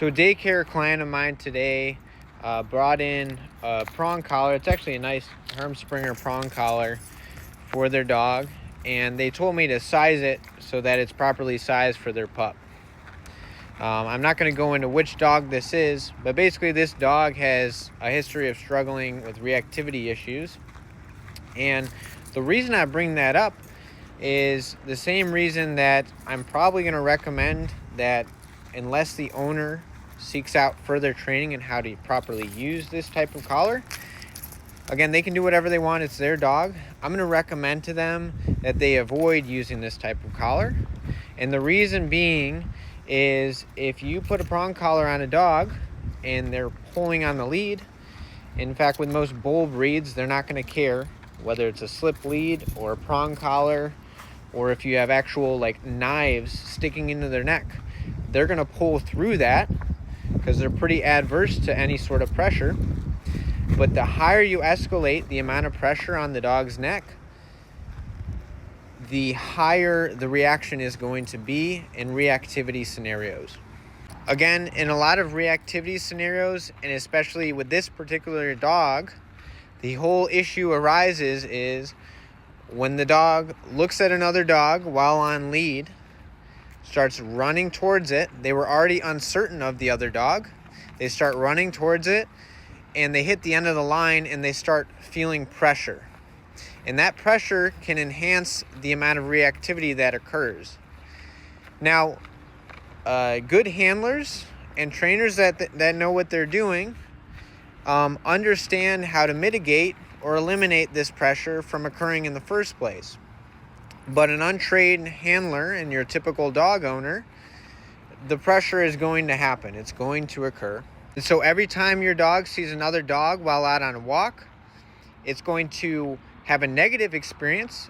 So a daycare client of mine today brought in a prong collar. It's actually a nice Hermspringer prong collar for their dog, and they told me to size it so that it's properly sized for their pup. I'm not going to go into which dog this is, but basically this dog has a history of struggling with reactivity issues. And the reason I bring that up is the same reason that I'm probably going to recommend that unless the owner seeks out further training in how to properly use this type of collar, again, they can do whatever they want. It's their dog. I'm going to recommend to them that they avoid using this type of collar. And the reason being is if you put a prong collar on a dog and they're pulling on the lead, in fact, with most bull breeds, they're not going to care whether it's a slip lead or a prong collar, or if you have actual like knives sticking into their neck. They're going to pull through that because they're pretty adverse to any sort of pressure. But the higher you escalate the amount of pressure on the dog's neck, the higher the reaction is going to be in reactivity scenarios. Again, in a lot of reactivity scenarios, and especially with this particular dog, the whole issue arises is when the dog looks at another dog while on lead, starts running towards it. They were already uncertain of the other dog. They start running towards it, and they hit the end of the line and they start feeling pressure. And that pressure can enhance the amount of reactivity that occurs. Now, good handlers and trainers that know what they're doing understand how to mitigate or eliminate this pressure from occurring in the first place. But an untrained handler and your typical dog owner, the pressure is going to happen. It's going to occur. And so every time your dog sees another dog while out on a walk, it's going to have a negative experience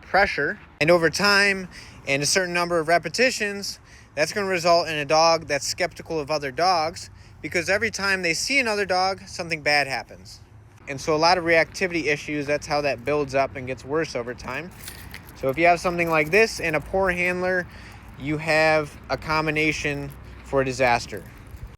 pressure. And over time and a certain number of repetitions, that's going to result in a dog that's skeptical of other dogs, because every time they see another dog, something bad happens. And so a lot of reactivity issues, that's how that builds up and gets worse over time. So if you have something like this and a poor handler, you have a combination for a disaster.